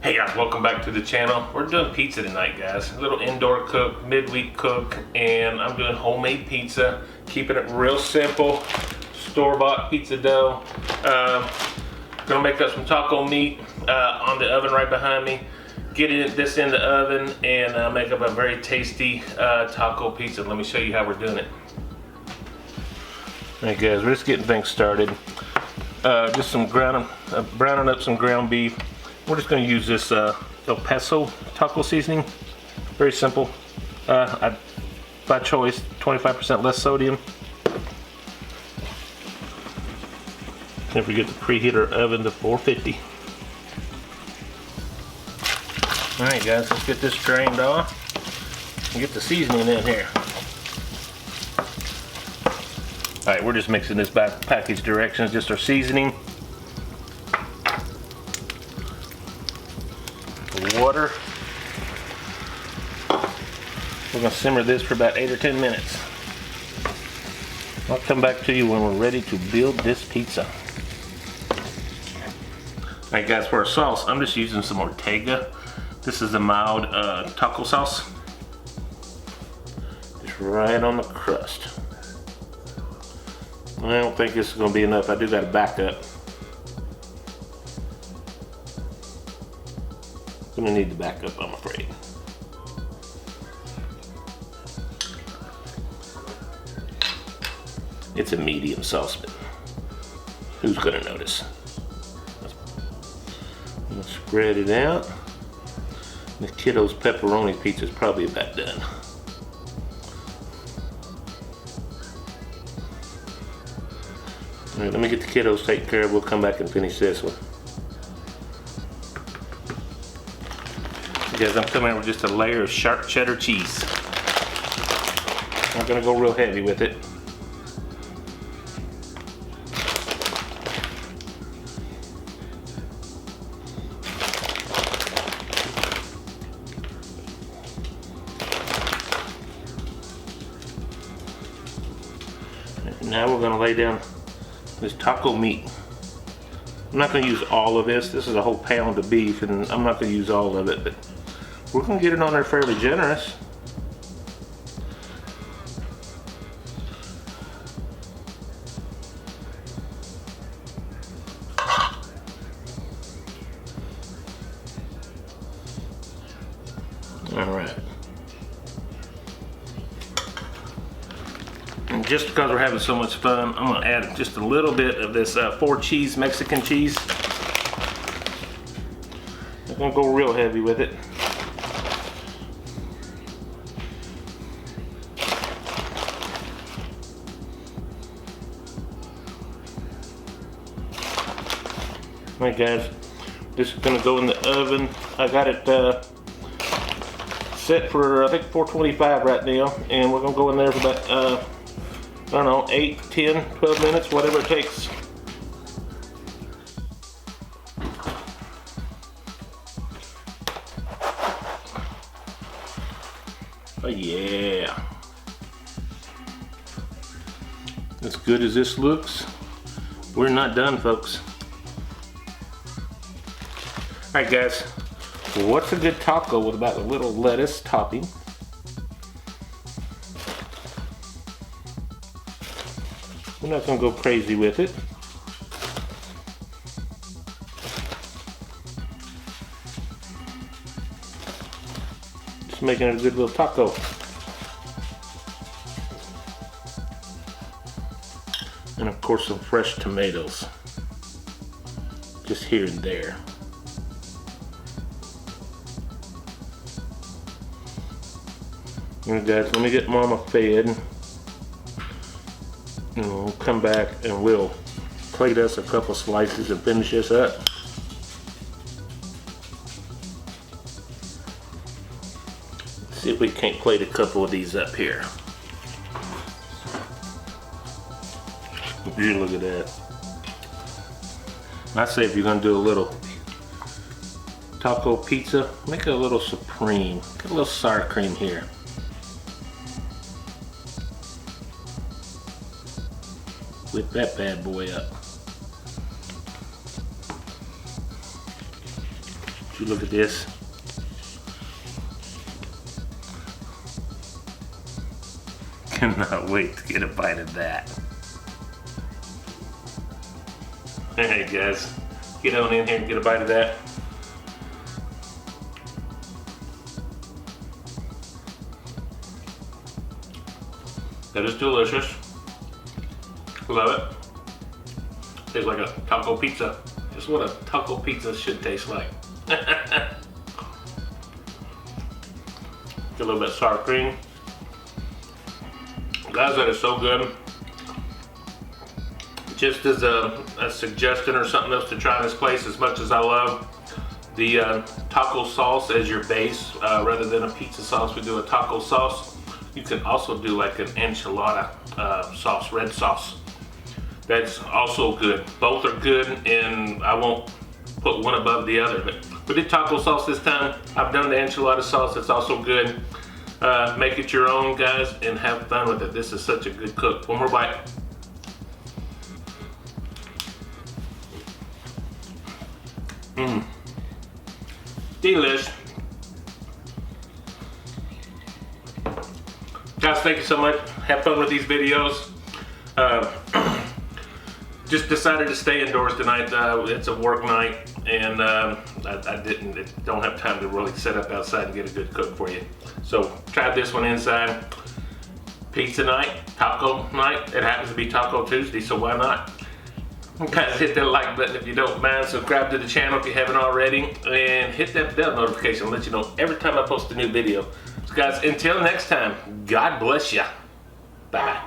Hey guys, welcome back to the channel. We're doing pizza tonight, guys. A little indoor cook, midweek cook, and I'm doing homemade pizza. Keeping it real simple. Store-bought pizza dough. Gonna make up some taco meat on the oven right behind me. Getting this in the oven and make up a very tasty taco pizza. Let me show you how we're doing it. Alright guys, we're just getting things started. Just some browning up some ground beef. We're just going to use this El Paso taco seasoning. Very simple. By choice, 25% less sodium. Don't forget to preheat our oven to 450. Alright guys, let's get this drained off and get the seasoning in here. Alright, we're just mixing this back package directions, just our seasoning. Water. We're going to simmer this for about 8 or 10 minutes. I'll come back to you when we're ready to build this pizza. Alright guys, for our sauce, I'm just using some Ortega. This is the mild taco sauce. Just right on the crust. I don't think this is going to be enough. I do got to back up. Gonna need to back up, I'm afraid. It's a medium sauce, but who's gonna notice? I'm gonna spread it out. The kiddo's pepperoni pizza is probably about done. All right, let me get the kiddos taken care of. We'll come back and finish this one. Guys, I'm coming in with just a layer of sharp cheddar cheese. I'm not gonna go real heavy with it. Now we're gonna lay down this taco meat. I'm not gonna use all of this. This is a whole pound of beef, and I'm not gonna use all of it, but we're gonna get it on there fairly generous. All right. And just because we're having so much fun, I'm gonna add just a little bit of this 4 cheese Mexican cheese. I'm gonna go real heavy with it. Alright guys, this is going to go in the oven. I got it set for I think 425 right now, and we're going to go in there for about I don't know, 8, 10, 12 minutes, whatever it takes. Oh yeah. As good as this looks, we're not done, folks. Alright guys, what's a good taco with about a little lettuce topping? We're not going to go crazy with it. Just making it a good little taco. And of course some fresh tomatoes. Just here and there. Alright guys, let me get Mama fed, and we'll come back and we'll plate us a couple slices and finish this up. Let's see if we can't plate a couple of these up here. You look at that. I say if you're gonna do a little taco pizza, make it a little supreme. Get a little sour cream here. Whip that bad boy up. you look at this. Cannot wait to get a bite of that. Alright guys, get on in here and get a bite of that. That is delicious. Love it. Tastes like a taco pizza. Just what a taco pizza should taste like. Get a little bit of sour cream. Guys, that is so good. Just as a suggestion or something else to try this place, as much as I love the taco sauce as your base, rather than a pizza sauce, we do a taco sauce. You can also do like an enchilada sauce, red sauce. That's also good. Both are good, and I won't put one above the other. But we did taco sauce this time. I've done the enchilada sauce. It's also good. Make it your own, guys, and have fun with it. This is such a good cook. One more bite. Delish. Guys, thank you so much. Have fun with these videos. Just decided to stay indoors tonight. It's a work night, and I don't have time to really set up outside and get a good cook for you. So tried this one inside. Pizza night, taco night. It happens to be Taco Tuesday, so why not? Guys, hit that like button if you don't mind. Subscribe to the channel if you haven't already, and hit that bell notification to let you know every time I post a new video. So guys, until next time, God bless ya. Bye.